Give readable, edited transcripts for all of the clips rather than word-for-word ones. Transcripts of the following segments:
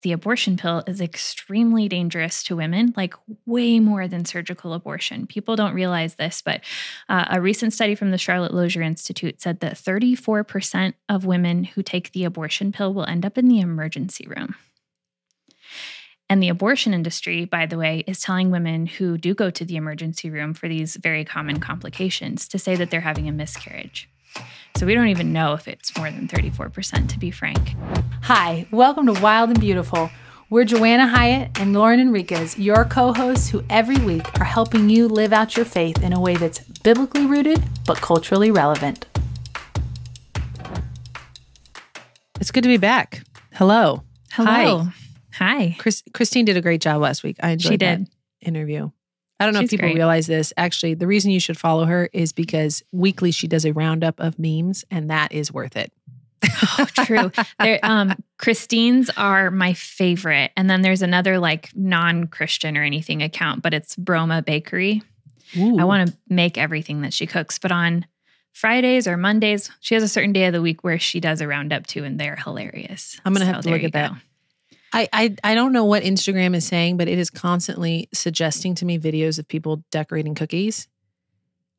the abortion pill is extremely dangerous to women, like way more than surgical abortion. People don't realize this, but a recent study from the Charlotte Lozier Institute said that 34% of women who take the abortion pill will end up in the emergency room. And the abortion industry, by the way, is telling women who do go to the emergency room for these very common complications to say that they're having a miscarriage. So we don't even know if it's more than 34%, to be frank. Hi, welcome to Wild and Beautiful. We're Joanna Hyatt and Jo and Enriquez, your co-hosts who every week are helping you live out your faith in a way that's biblically rooted but culturally relevant. It's good to be back. Hello. Hello. Hi. Christine did a great job last week. I enjoyed that interview. I don't know if people realize this. Actually, the reason you should follow her is because weekly she does a roundup of memes, and that is worth it. Oh, true. Christine's are my favorite. And then there's another like non-Christian or anything account, but it's Broma Bakery. Ooh. I want to make everything that she cooks. But on Fridays or Mondays, she has a certain day of the week where she does a roundup too, and they're hilarious. I'm going to have to look at that. I don't know what Instagram is saying, but it is constantly suggesting to me videos of people decorating cookies.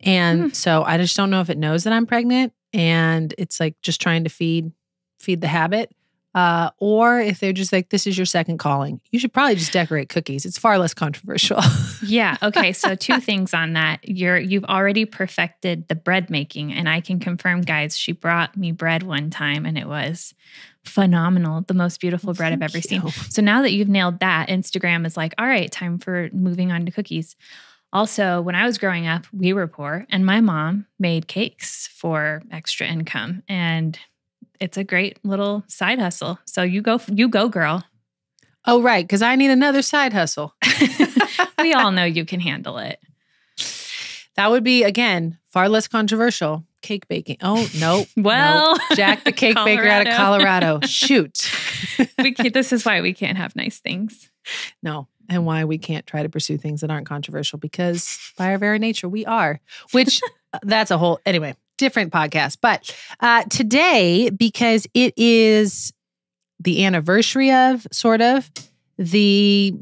And so I just don't know if it knows that I'm pregnant and it's like just trying to feed the habit. Or if they're just like, this is your second calling. You should probably just decorate cookies. It's far less controversial. Yeah. Okay. So two things on that. You've already perfected the bread making. And I can confirm, guys, she brought me bread one time and it was phenomenal. The most beautiful bread I've ever seen. So now that you've nailed that, Instagram is like, all right, time for moving on to cookies. Also, when I was growing up, we were poor and my mom made cakes for extra income, and it's a great little side hustle. So you go, girl. Oh, right. Because I need another side hustle. We all know you can handle it. That would be, again, far less controversial. Cake baking. Oh, no. Well, no. Jack the cake baker out of Colorado. Shoot. This is why we can't have nice things. No. And why we can't try to pursue things that aren't controversial, because by our very nature, we are. Which, that's a whole, anyway, different podcast. But today, because it is the anniversary of, sort of, this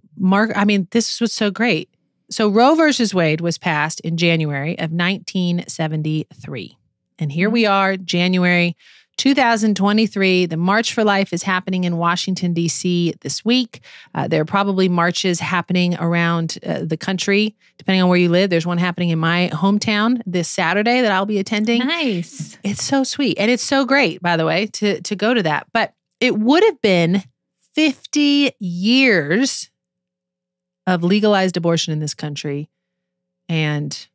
was so great. So Roe versus Wade was passed in January of 1973. And here we are, January 2023. The March for Life is happening in Washington, D.C. this week. There are probably marches happening around the country, depending on where you live. There's one happening in my hometown this Saturday that I'll be attending. Nice. It's so sweet. And it's so great, by the way, to go to that. But it would have been 50 years of legalized abortion in this country, and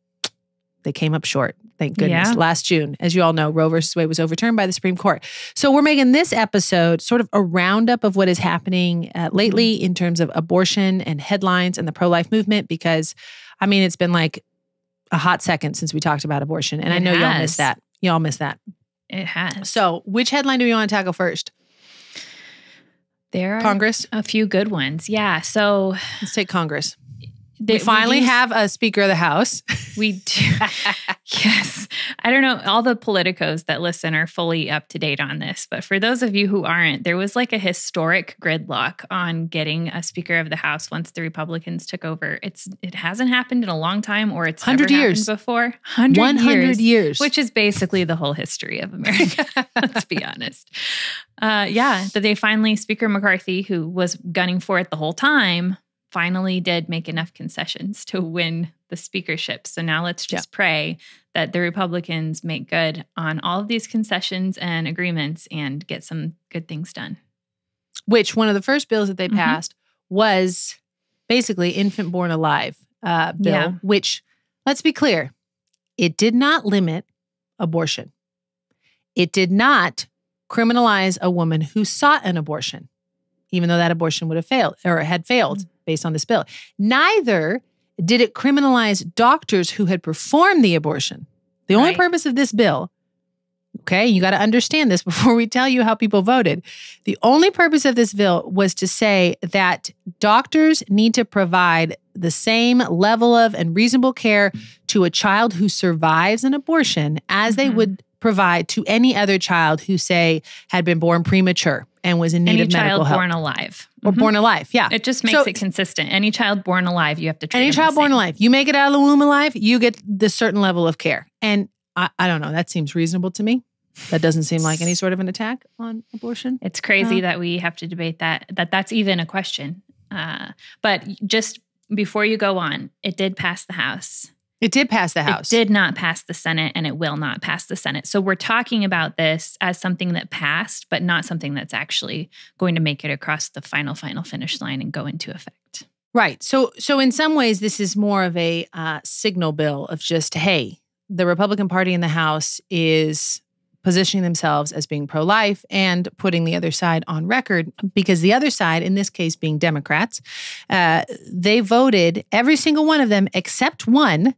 they came up short. Thank goodness. Yeah. Last June, as you all know, Roe versus Wade was overturned by the Supreme Court. So we're making this episode sort of a roundup of what is happening lately in terms of abortion and headlines and the pro-life movement, because, it's been like a hot second since we talked about abortion. And I know y'all miss that. Y'all miss that. It has. So which headline do we want to tackle first? There are Congress? A few good ones. Yeah. So let's take Congress. We finally have a Speaker of the House. We do. Yes. I don't know. All the politicos that listen are fully up to date on this. But for those of you who aren't, there was like a historic gridlock on getting a Speaker of the House once the Republicans took over. It hasn't happened in a long time, or it's 100 never years happened before. 100 years. Which is basically the whole history of America. Let's be honest. That they finally, Speaker McCarthy, who was gunning for it the whole time, finally did make enough concessions to win the speakership. So now let's just pray that the Republicans make good on all of these concessions and agreements and get some good things done. Which one of the first bills that they passed was basically Infant Born Alive bill, which, let's be clear, it did not limit abortion. It did not criminalize a woman who sought an abortion, even though that abortion would have failed or had failed based on this bill. Neither did it criminalize doctors who had performed the abortion. The only purpose of this bill, okay, you got to understand this before we tell you how people voted. The only purpose of this bill was to say that doctors need to provide the same level of and reasonable care to a child who survives an abortion as they would provide to any other child who, say, had been born premature and was in need of medical help. Any child born alive. Or born alive, yeah. It just makes it consistent. Any child born alive, you have to treat Any child born alive. You make it out of the womb alive, you get this certain level of care. And I don't know, that seems reasonable to me. That doesn't seem like any sort of an attack on abortion. It's crazy that we have to debate that's even a question. But just before you go on, it did pass the House. It did pass the House. It did not pass the Senate, and it will not pass the Senate. So we're talking about this as something that passed, but not something that's actually going to make it across the final finish line and go into effect. Right. So in some ways, this is more of a signal bill of just, hey, the Republican Party in the House is positioning themselves as being pro-life and putting the other side on record, because the other side, in this case being Democrats, they voted, every single one of them except one,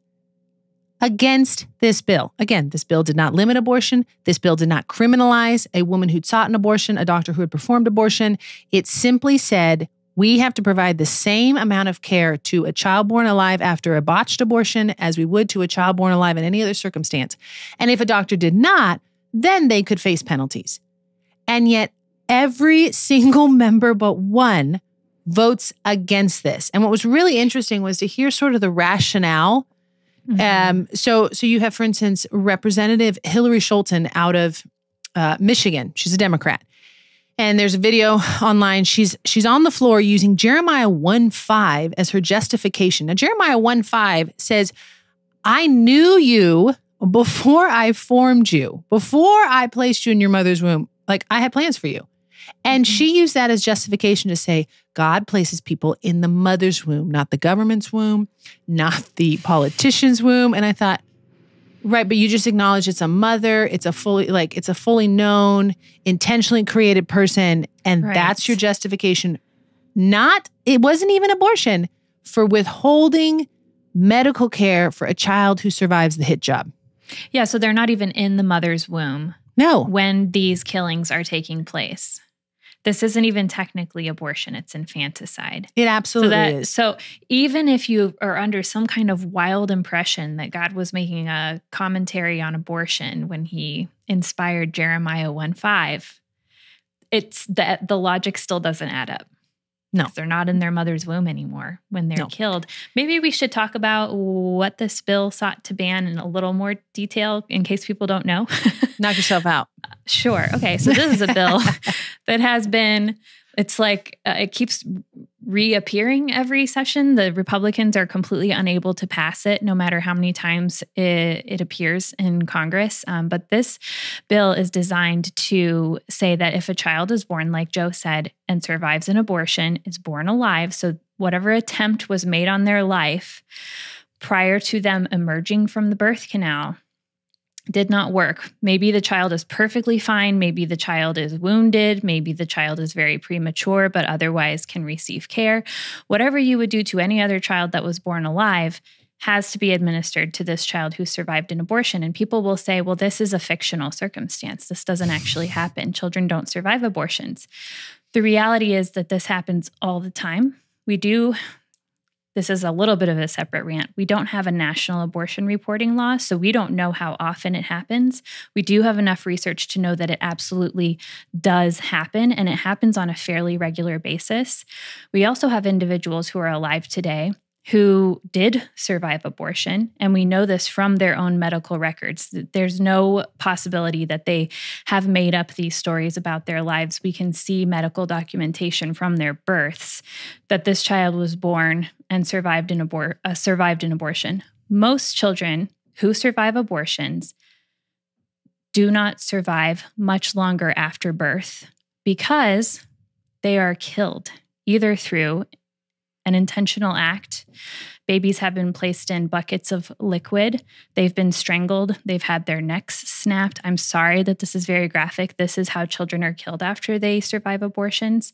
against this bill. Again, this bill did not limit abortion. This bill did not criminalize a woman who'd sought an abortion, a doctor who had performed abortion. It simply said, we have to provide the same amount of care to a child born alive after a botched abortion as we would to a child born alive in any other circumstance. And if a doctor did not, then they could face penalties. And yet every single member but one votes against this. And what was really interesting was to hear sort of the rationale. So you have, for instance, Representative Hillary Scholten out of Michigan. She's a Democrat. And there's a video online. She's on the floor using Jeremiah 1:5 as her justification. Now, Jeremiah 1:5 says, I knew you before I formed you, before I placed you in your mother's womb. Like, I had plans for you. And she used that as justification to say, God places people in the mother's womb, not the government's womb, not the politician's womb. And I thought, right, but you just acknowledge it's a mother, it's a fully known, intentionally created person, and that's your justification. It wasn't even abortion, for withholding medical care for a child who survives the hit job. Yeah, so they're not even in the mother's womb. No. When these killings are taking place. This isn't even technically abortion, it's infanticide. It absolutely is. So even if you are under some kind of wild impression that God was making a commentary on abortion when he inspired Jeremiah 1:5, it's that the logic still doesn't add up. No. They're not in their mother's womb anymore when they're killed. Maybe we should talk about what this bill sought to ban in a little more detail in case people don't know. Knock yourself out. Sure. Okay. So this is a bill that has been, it's like it keeps reappearing every session. The Republicans are completely unable to pass it no matter how many times it appears in Congress. But this bill is designed to say that if a child is born, like Jo said, and survives an abortion, is born alive, so whatever attempt was made on their life prior to them emerging from the birth canal did not work. Maybe the child is perfectly fine. Maybe the child is wounded. Maybe the child is very premature, but otherwise can receive care. Whatever you would do to any other child that was born alive has to be administered to this child who survived an abortion. And people will say, well, this is a fictional circumstance. This doesn't actually happen. Children don't survive abortions. The reality is that this happens all the time. This is a little bit of a separate rant. We don't have a national abortion reporting law, so we don't know how often it happens. We do have enough research to know that it absolutely does happen, and it happens on a fairly regular basis. We also have individuals who are alive today who did survive abortion, and we know this from their own medical records. There's no possibility that they have made up these stories about their lives. We can see medical documentation from their births that this child was born and survived an abortion. Most children who survive abortions do not survive much longer after birth because they are killed, either through an intentional act. Babies have been placed in buckets of liquid. They've been strangled. They've had their necks snapped. I'm sorry that this is very graphic. This is how children are killed after they survive abortions.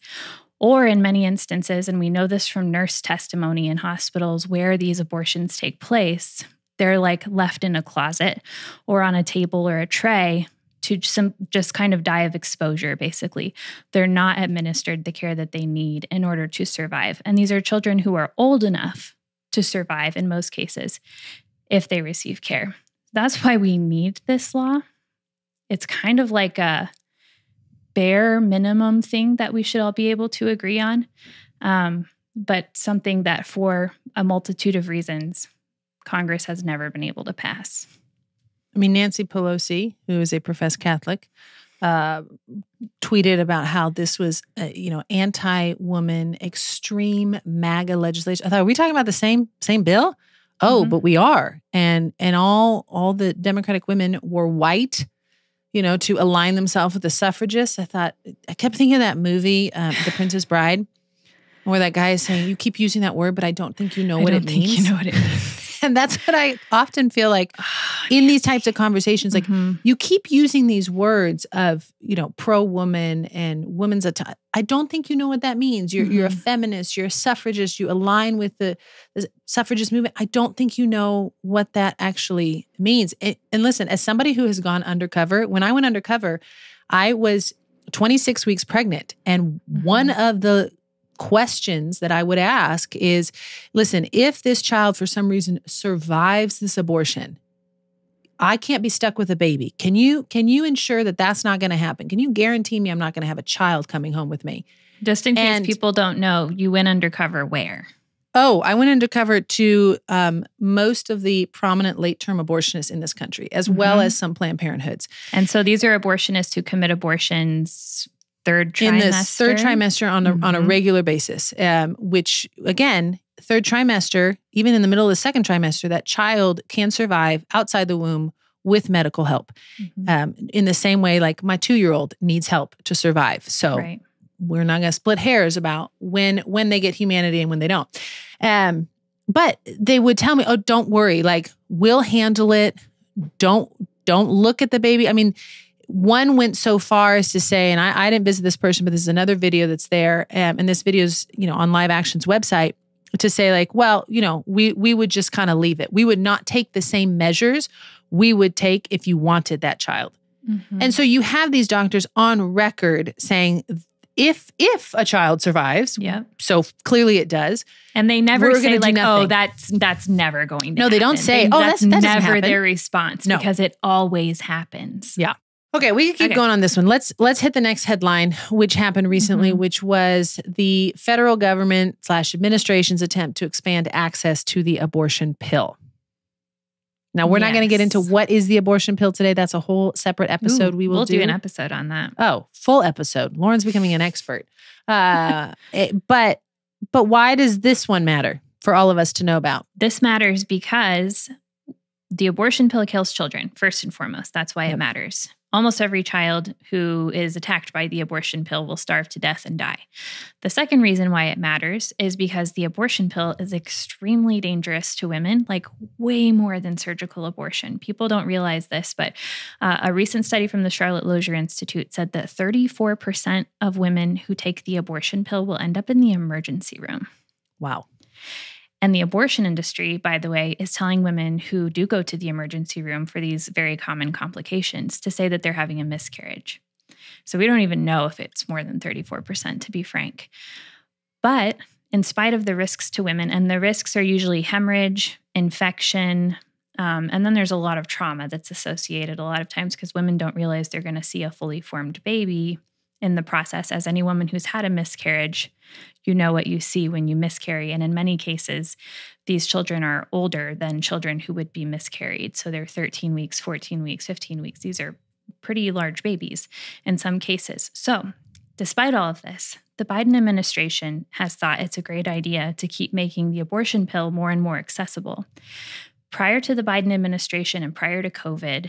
Or in many instances, and we know this from nurse testimony in hospitals where these abortions take place, they're like left in a closet or on a table or a tray to just kind of die of exposure, basically. They're not administered the care that they need in order to survive. And these are children who are old enough to survive in most cases if they receive care. That's why we need this law. It's kind of like a bare minimum thing that we should all be able to agree on, but something that for a multitude of reasons, Congress has never been able to pass. I mean, Nancy Pelosi, who is a professed Catholic, tweeted about how this was, anti-woman, extreme MAGA legislation. I thought, are we talking about the same bill? Oh, but we are. And all the Democratic women were white, to align themselves with the suffragists. I kept thinking of that movie, The Princess Bride, where that guy is saying, you keep using that word, but I don't think you know what it means. You know what it means. And that's what I often feel like in these types of conversations. Like you keep using these words of, pro-woman and women's I don't think you know what that means. You're a feminist, you're a suffragist, you align with the suffragist movement. I don't think you know what that actually means. And listen, as somebody who has gone undercover, when I went undercover, I was 26 weeks pregnant. And one of the questions that I would ask is, listen, if this child for some reason survives this abortion, I can't be stuck with a baby. Can you ensure that that's not going to happen? Can you guarantee me I'm not going to have a child coming home with me? Just in case people don't know, you went undercover where? Oh, I went undercover to most of the prominent late-term abortionists in this country, as well as some Planned Parenthoods. And so these are abortionists who commit abortions third trimester? In the third trimester on a regular basis, which again, third trimester, even in the middle of the second trimester, that child can survive outside the womb with medical help. In the same way, like my 2-year-old needs help to survive. So we're not going to split hairs about when they get humanity and when they don't. But they would tell me, oh, don't worry, like we'll handle it. Don't look at the baby. I mean, one went so far as to say, and I didn't visit this person, but this is another video that's there. And this video is, on Live Action's website, to say like, well, we would just kind of leave it. We would not take the same measures we would take if you wanted that child. And so you have these doctors on record saying, if a child survives, so clearly it does. And they never say like, oh, that's never going to happen. No, they don't say, that's never happen. Their response, because it always happens. Yeah. Okay, we can keep going on this one. Let's hit the next headline, which happened recently, which was the federal government / administration's attempt to expand access to the abortion pill. Now, we're not going to get into what is the abortion pill today. That's a whole separate episode we'll do. We'll do an episode on that. Oh, full episode. Lauren's becoming an expert. But why does this one matter for all of us to know about? This matters because the abortion pill kills children, first and foremost. That's why it matters. Almost every child who is attacked by the abortion pill will starve to death and die. The second reason why it matters is because the abortion pill is extremely dangerous to women, like way more than surgical abortion. People don't realize this, but a recent study from the Charlotte Lozier Institute said that 34% of women who take the abortion pill will end up in the emergency room. Wow. And the abortion industry, by the way, is telling women who do go to the emergency room for these very common complications to say that they're having a miscarriage. So we don't even know if it's more than 34%, to be frank. But in spite of the risks to women, and the risks are usually hemorrhage, infection, and then there's a lot of trauma that's associated a lot of times because women don't realize they're going to see a fully formed baby in the process. As any woman who's had a miscarriage, you know what you see when you miscarry. And in many cases, these children are older than children who would be miscarried. So they're 13 weeks, 14 weeks, 15 weeks. These are pretty large babies in some cases. So despite all of this, the Biden administration has thought it's a great idea to keep making the abortion pill more and more accessible. Prior to the Biden administration and prior to COVID,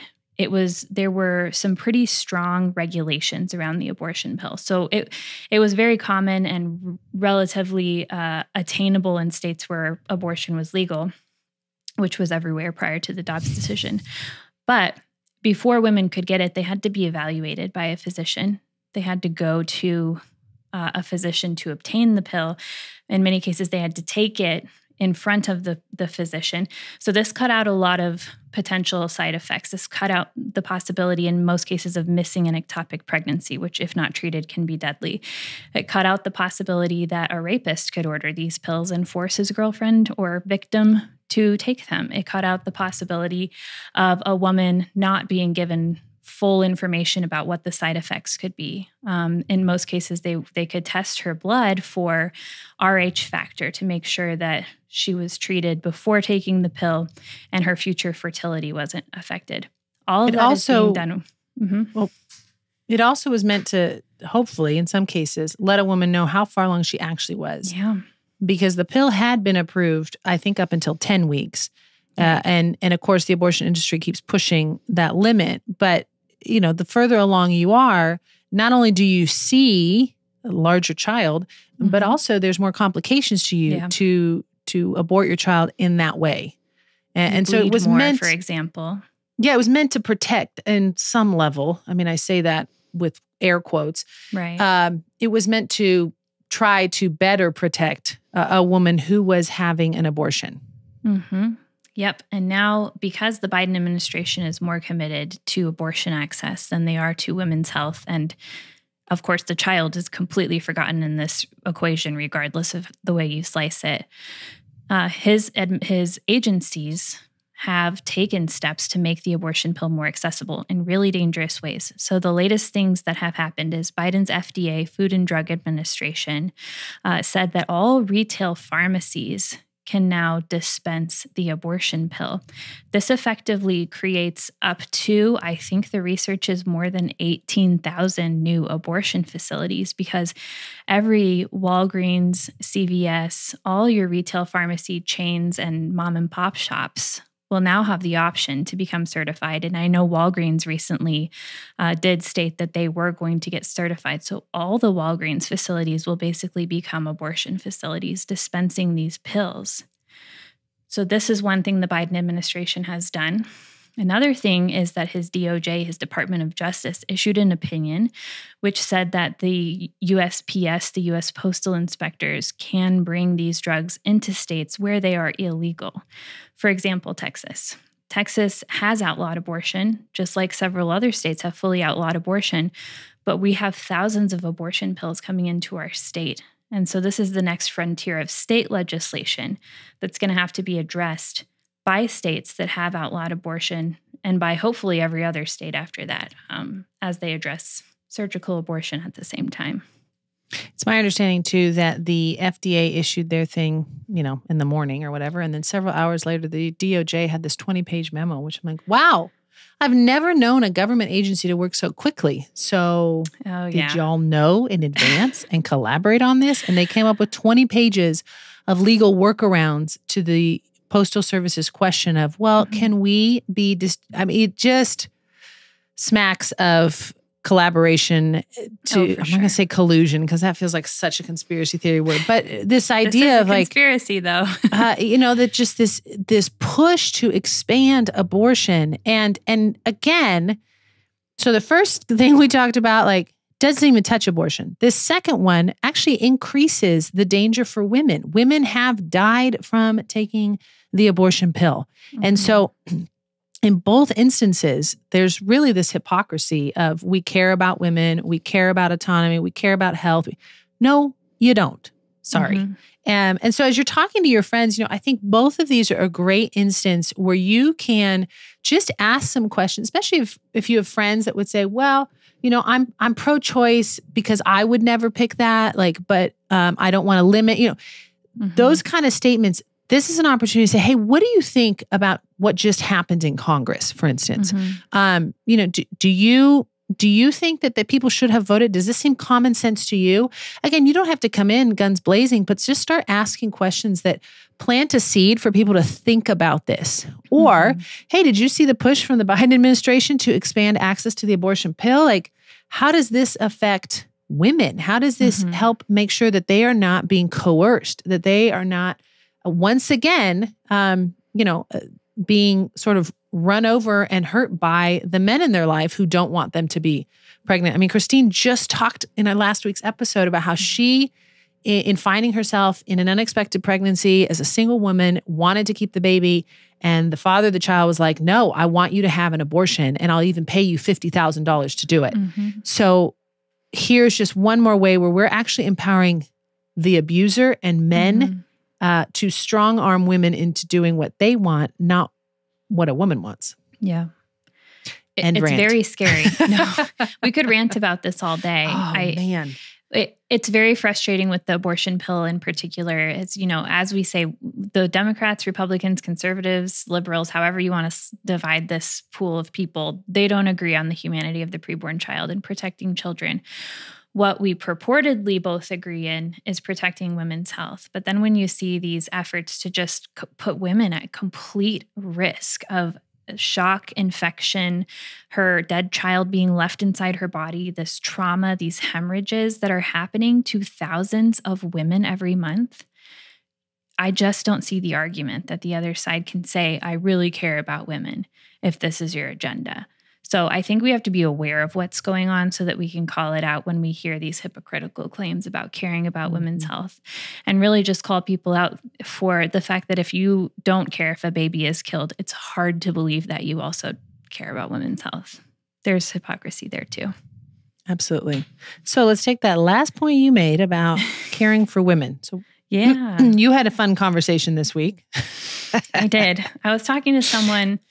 there were some pretty strong regulations around the abortion pill. So it was very common and relatively attainable in states where abortion was legal, which was everywhere prior to the Dobbs decision. But before women could get it, they had to be evaluated by a physician. They had to go to a physician to obtain the pill. In many cases, they had to take it in front of the physician. So this cut out a lot of potential side effects. This cut out the possibility in most cases of missing an ectopic pregnancy, which if not treated can be deadly. It cut out the possibility that a rapist could order these pills and force his girlfriend or victim to take them. It cut out the possibility of a woman not being given full information about what the side effects could be. In most cases, they could test her blood for Rh factor to make sure that she was treated before taking the pill and her future fertility wasn't affected. All of that is being done. Well, it also was meant to, hopefully, in some cases, let a woman know how far along she actually was. Yeah. Because the pill had been approved, I think, up until 10 weeks. And of course, the abortion industry keeps pushing that limit. But, the further along you are, not only do you see a larger child, but also there's more complications to you to abort your child in that way. And so it was meant, for example. Yeah, it was meant to protect in some level. I mean, I say that with air quotes. Right. It was meant to try to better protect a woman who was having an abortion. Mm-hmm. Yep. And now, because the Biden administration is more committed to abortion access than they are to women's health, and of course, the child is completely forgotten in this equation, regardless of the way you slice it, his agencies have taken steps to make the abortion pill more accessible in really dangerous ways. So the latest things that have happened is Biden's FDA, Food and Drug Administration, said that all retail pharmacies can now dispense the abortion pill. This effectively creates up to, I think the research is more than 18,000 new abortion facilities, because every Walgreens, CVS, all your retail pharmacy chains and mom and pop shops will now have the option to become certified. And I know Walgreens recently did state that they were going to get certified. So all the Walgreens facilities will basically become abortion facilities dispensing these pills. So this is one thing the Biden administration has done. Another thing is that his DOJ, his Department of Justice, issued an opinion which said that the USPS, the U.S. Postal Inspectors, can bring these drugs into states where they are illegal. For example, Texas. Texas has outlawed abortion, just like several other states have fully outlawed abortion, but we have thousands of abortion pills coming into our state. And so this is the next frontier of state legislation that's going to have to be addressed by states that have outlawed abortion, and by hopefully every other state after that, as they address surgical abortion at the same time. It's my understanding, too, that the FDA issued their thing, in the morning or whatever, and then several hours later, the DOJ had this 20-page memo, which I'm like, wow, I've never known a government agency to work so quickly. So did y'all know in advance and collaborate on this? And they came up with 20 pages of legal workarounds to the Postal Service's question of, can we be, it just smacks of collaboration to, I'm not going to say collusion because that feels like such a conspiracy theory word, but this idea of like conspiracy though, that just this push to expand abortion. And again, so the first thing we talked about, like, doesn't even touch abortion. This second one actually increases the danger for women. Women have died from taking the abortion pill. Mm-hmm. And so in both instances, there's really this hypocrisy of we care about women, we care about autonomy, we care about health. No, you don't. Sorry. Mm-hmm. And so as you're talking to your friends, I think both of these are a great instance where you can just ask some questions, especially if you have friends that would say, I'm pro-choice because I would never pick that, but I don't want to limit, those kind of statements. This is an opportunity to say, hey, what do you think about what just happened in Congress, for instance? Mm-hmm. Do you think that people should have voted? Does this seem common sense to you? Again, you don't have to come in guns blazing, but just start asking questions that plant a seed for people to think about this. Or, hey, did you see the push from the Biden administration to expand access to the abortion pill? Like, how does this affect women? How does this help make sure that they are not being coerced, that they are not, once again, being sort of run over and hurt by the men in their life who don't want them to be pregnant. I mean, Christine just talked in our last week's episode about how she, in finding herself in an unexpected pregnancy as a single woman, wanted to keep the baby. And the father of the child was like, no, I want you to have an abortion and I'll even pay you $50,000 to do it. Mm-hmm. So here's just one more way where we're actually empowering the abuser and men to strong arm women into doing what they want, not what a woman wants. Yeah. End it's rant. very scary. No, we could rant about this all day. Oh, man. It's very frustrating with the abortion pill in particular. It's, as we say, the Democrats, Republicans, conservatives, liberals, however you want to divide this pool of people, they don't agree on the humanity of the preborn child and protecting children. What we purportedly both agree in is protecting women's health. But then when you see these efforts to just put women at complete risk of shock, infection, her dead child being left inside her body, this trauma, these hemorrhages that are happening to thousands of women every month, I just don't see the argument that the other side can say, I really care about women if this is your agenda. So I think we have to be aware of what's going on so that we can call it out when we hear these hypocritical claims about caring about women's health, and really just call people out for the fact that if you don't care if a baby is killed, it's hard to believe that you also care about women's health. There's hypocrisy there too. Absolutely. So let's take that last point you made about caring for women. So yeah, you had a fun conversation this week. I did. I was talking to someone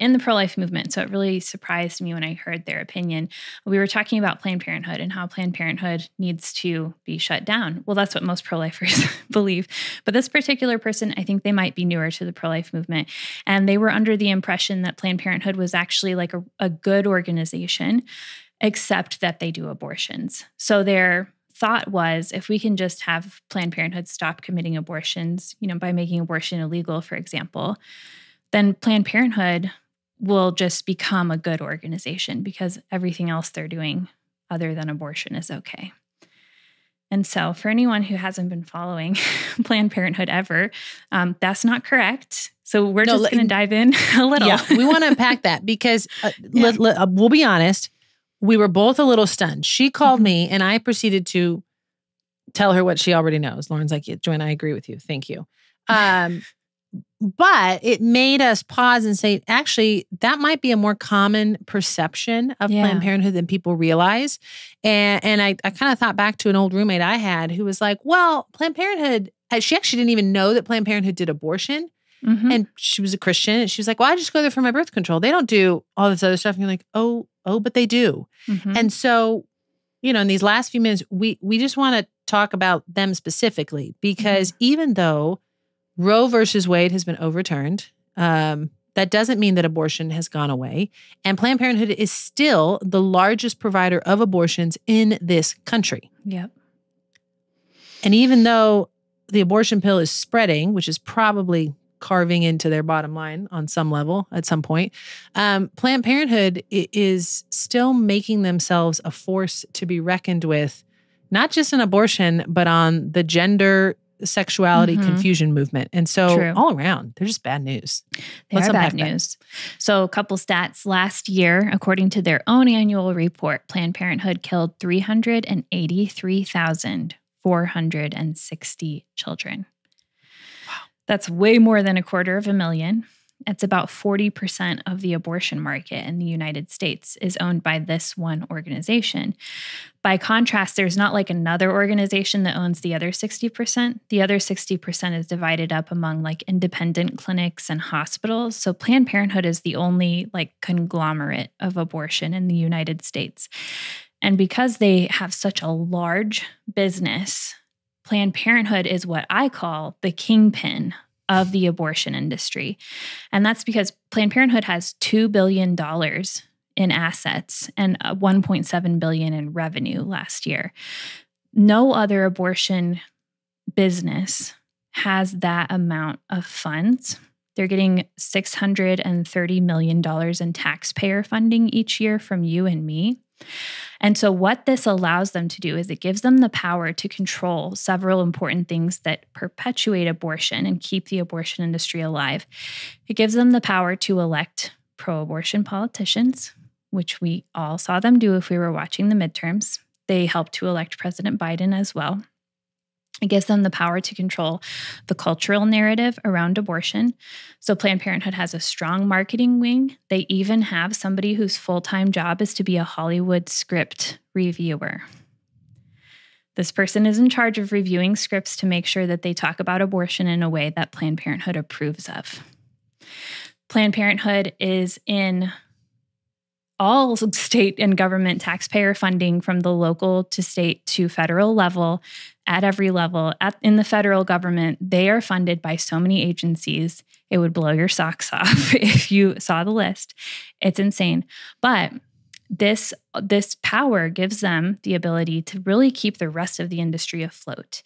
in the pro-life movement. So it really surprised me when I heard their opinion. We were talking about Planned Parenthood and how Planned Parenthood needs to be shut down. Well, that's what most pro-lifers believe. But this particular person, I think they might be newer to the pro-life movement. And they were under the impression that Planned Parenthood was actually like a good organization, except that they do abortions. So their thought was, if we can just have Planned Parenthood stop committing abortions, by making abortion illegal, for example, then Planned Parenthood will just become a good organization because everything else they're doing other than abortion is okay. And so for anyone who hasn't been following Planned Parenthood ever, that's not correct. So we're just going to dive in a little. Yeah, we want to unpack that because we'll be honest, we were both a little stunned. She called me and I proceeded to tell her what she already knows. Lauren's like, yeah, Joanna, I agree with you. Thank you. But it made us pause and say, actually, that might be a more common perception of Planned Parenthood than people realize. And I kind of thought back to an old roommate I had who was like, well, Planned Parenthood, she actually didn't even know that Planned Parenthood did abortion. And she was a Christian. And she was like, well, I just go there for my birth control. They don't do all this other stuff. And you're like, oh, but they do. And so, in these last few minutes, we just want to talk about them specifically because even though Roe versus Wade has been overturned, that doesn't mean that abortion has gone away. And Planned Parenthood is still the largest provider of abortions in this country. Yep. And even though the abortion pill is spreading, which is probably carving into their bottom line on some level at some point, Planned Parenthood is still making themselves a force to be reckoned with, not just in abortion, but on the gender sexuality confusion movement. And so all around, they're just bad news. Let's bad news. So a couple stats. Last year, according to their own annual report, Planned Parenthood killed 383,460 children. Wow. That's way more than 250,000. It's about 40% of the abortion market in the United States is owned by this one organization. By contrast, there's not like another organization that owns the other 60%. The other 60% is divided up among like independent clinics and hospitals. So Planned Parenthood is the only like conglomerate of abortion in the United States. And because they have such a large business, Planned Parenthood is what I call the kingpin of the abortion industry. And that's because Planned Parenthood has $2 billion in assets and $1.7 billion in revenue last year. No other abortion business has that amount of funds. They're getting $630 million in taxpayer funding each year from you and me. And so what this allows them to do is it gives them the power to control several important things that perpetuate abortion and keep the abortion industry alive. It gives them the power to elect pro-abortion politicians, which we all saw them do if we were watching the midterms. They helped to elect President Biden as well. It gives them the power to control the cultural narrative around abortion. So Planned Parenthood has a strong marketing wing. They even have somebody whose full-time job is to be a Hollywood script reviewer. This person is in charge of reviewing scripts to make sure that they talk about abortion in a way that Planned Parenthood approves of. Planned Parenthood is in all state and government taxpayer funding from the local to state to federal level, at every level. In the federal government, they are funded by so many agencies. It would blow your socks off if you saw the list. It's insane. But this power gives them the ability to really keep the rest of the industry afloat.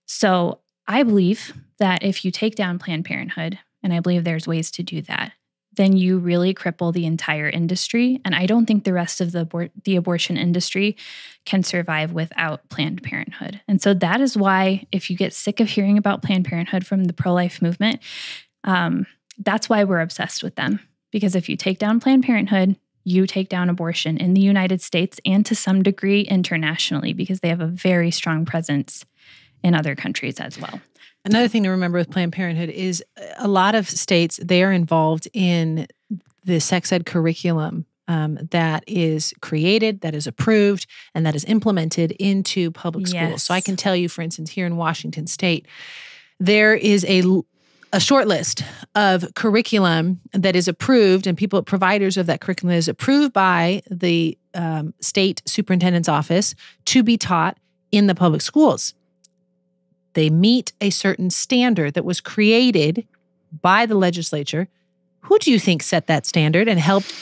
So I believe that if you take down Planned Parenthood, and I believe there's ways to do that, then you really cripple the entire industry. And I don't think the rest of the abortion industry can survive without Planned Parenthood. And so that is why, if you get sick of hearing about Planned Parenthood from the pro-life movement, that's why we're obsessed with them. Because if you take down Planned Parenthood, you take down abortion in the United States and to some degree internationally, because they have a very strong presence in other countries as well. Another thing to remember with Planned Parenthood is a lot of states, they are involved in the sex ed curriculum that is created, that is approved, and that is implemented into public schools. So I can tell you, for instance, here in Washington State, there is a short list of curriculum that is approved, and providers of that curriculum is approved by the state superintendent's office to be taught in the public schools. They meet a certain standard that was created by the legislature. Who do you think set that standard and helped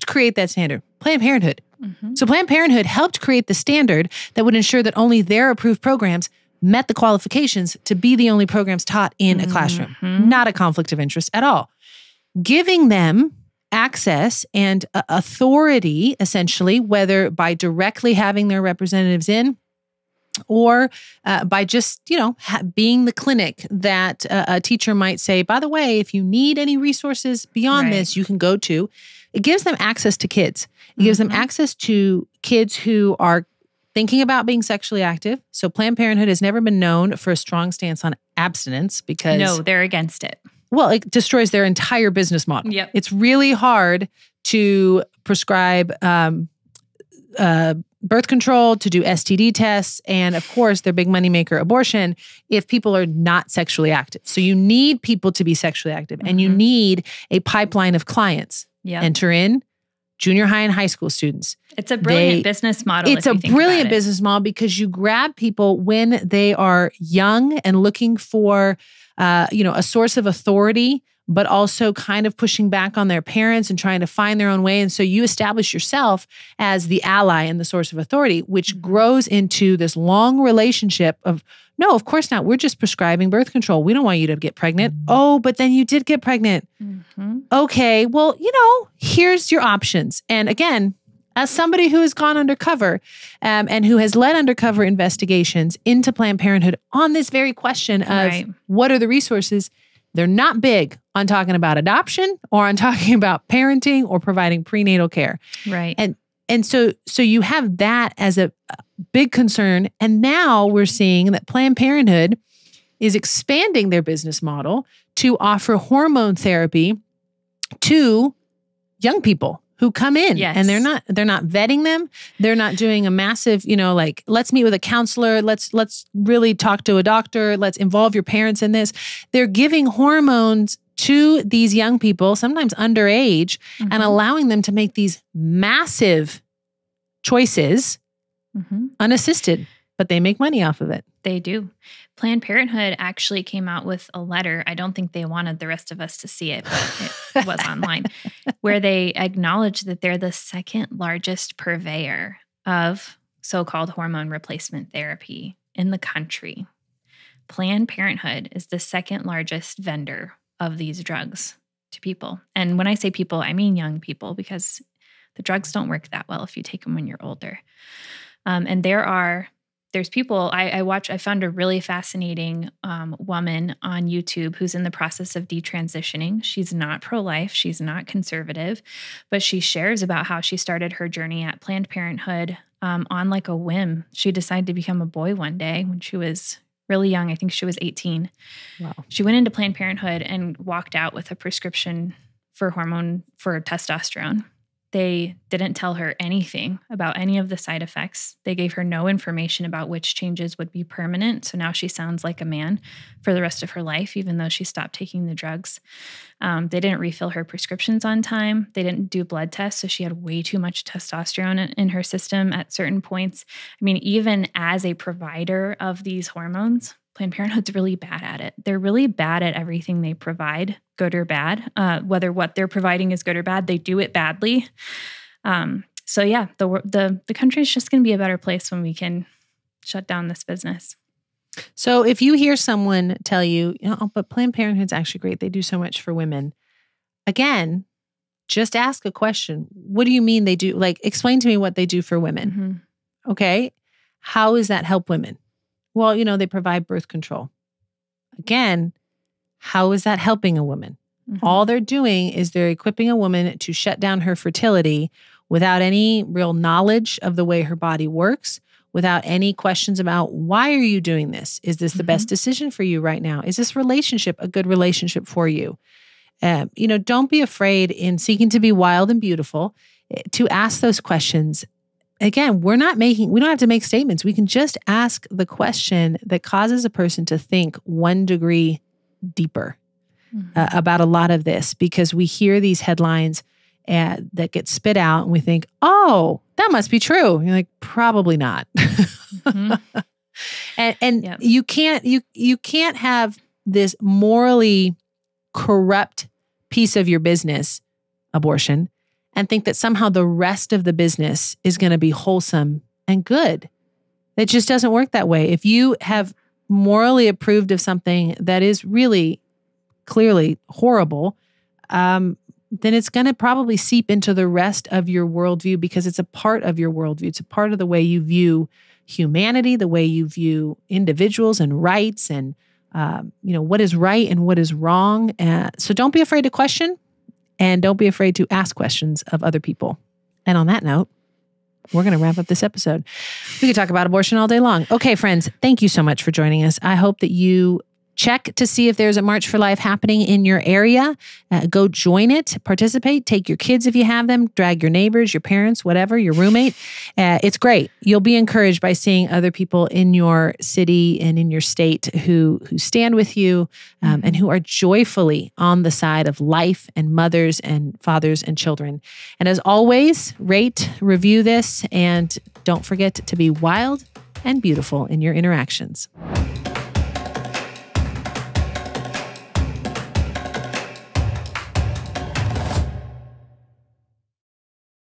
create that standard? Planned Parenthood. Mm-hmm. So Planned Parenthood helped create the standard that would ensure that only their approved programs met the qualifications to be the only programs taught in a classroom. Not a conflict of interest at all. Giving them access and authority, essentially, whether by directly having their representatives in, or by just, being the clinic that a teacher might say, by the way, if you need any resources beyond this, you can go to. It gives them access to kids. It gives them access to kids who are thinking about being sexually active. So Planned Parenthood has never been known for a strong stance on abstinence because... No, they're against it. Well, it destroys their entire business model. Yep. It's really hard to prescribe birth control, to do STD tests, and of course, their big moneymaker, abortion, if people are not sexually active. So you need people to be sexually active, and you need a pipeline of clients. Yep. Enter in junior high and high school students. It's a brilliant business model. It's a brilliant business model because you grab people when they are young and looking for, a source of authority, but also kind of pushing back on their parents and trying to find their own way. And so you establish yourself as the ally and the source of authority, which grows into this long relationship of, no, of course not. We're just prescribing birth control. We don't want you to get pregnant. Oh, but then you did get pregnant. Okay, well, here's your options. And again, as somebody who has gone undercover and who has led undercover investigations into Planned Parenthood on this very question of what are the resources, they're not big on talking about adoption or on talking about parenting or providing prenatal care. Right. And so you have that as a big concern. And now we're seeing that Planned Parenthood is expanding their business model to offer hormone therapy to young people who come in. Yes. And they're not vetting them. They're not doing a massive, let's meet with a counselor. Let's really talk to a doctor. Let's involve your parents in this. They're giving hormones to these young people, sometimes underage, and allowing them to make these massive choices unassisted, but they make money off of it. They do. Planned Parenthood actually came out with a letter. I don't think they wanted the rest of us to see it, but it was online, where they acknowledge that they're the second largest purveyor of so-called hormone replacement therapy in the country. Planned Parenthood is the second largest vendor of these drugs to people. And when I say people, I mean young people, because the drugs don't work that well if you take them when you're older. And there's people, I found a really fascinating woman on YouTube who's in the process of detransitioning. She's not pro-life, she's not conservative, but she shares about how she started her journey at Planned Parenthood on like a whim. She decided to become a boy one day when she was really young. I think she was 18. Wow. She went into Planned Parenthood and walked out with a prescription for testosterone. They didn't tell her anything about any of the side effects. They gave her no information about which changes would be permanent. So now she sounds like a man for the rest of her life, even though she stopped taking the drugs. They didn't refill her prescriptions on time. They didn't do blood tests. So she had way too much testosterone in her system at certain points. I mean, even as a provider of these hormones, Planned Parenthood's really bad at it. They're really bad at everything they provide, good or bad. Whether what they're providing is good or bad, they do it badly. So yeah, the country's just going to be a better place when we can shut down this business. So if you hear someone tell you, oh, but Planned Parenthood's actually great, they do so much for women. Again, just ask a question. What do you mean they do? Like, explain to me what they do for women. Mm-hmm. Okay. How does that help women? Well, they provide birth control. Again, how is that helping a woman? Mm-hmm. All they're doing is they're equipping a woman to shut down her fertility without any real knowledge of the way her body works, without any questions about why are you doing this? Is this the best decision for you right now? Is this relationship a good relationship for you? Don't be afraid in seeking to be wild and beautiful to ask those questions. Again, we don't have to make statements. We can just ask the question that causes a person to think 1 degree deeper about a lot of this, because we hear these headlines that get spit out and we think, oh, that must be true. You're like, probably not. Mm-hmm. and yep. you can't have this morally corrupt piece of your business, abortion, and think that somehow the rest of the business is going to be wholesome and good. It just doesn't work that way. If you have morally approved of something that is really clearly horrible, then it's going to probably seep into the rest of your worldview, because it's a part of your worldview. It's a part of the way you view humanity, the way you view individuals and rights, and what is right and what is wrong. So don't be afraid to question. And don't be afraid to ask questions of other people. And on that note, we're going to wrap up this episode. We could talk about abortion all day long. Okay, friends, thank you so much for joining us. I hope that you check to see if there's a March for Life happening in your area. Go join it, participate, take your kids if you have them, drag your neighbors, your parents, whatever, your roommate. It's great. You'll be encouraged by seeing other people in your city and in your state who stand with you and who are joyfully on the side of life and mothers and fathers and children. And as always, rate, review this, and don't forget to be wild and beautiful in your interactions.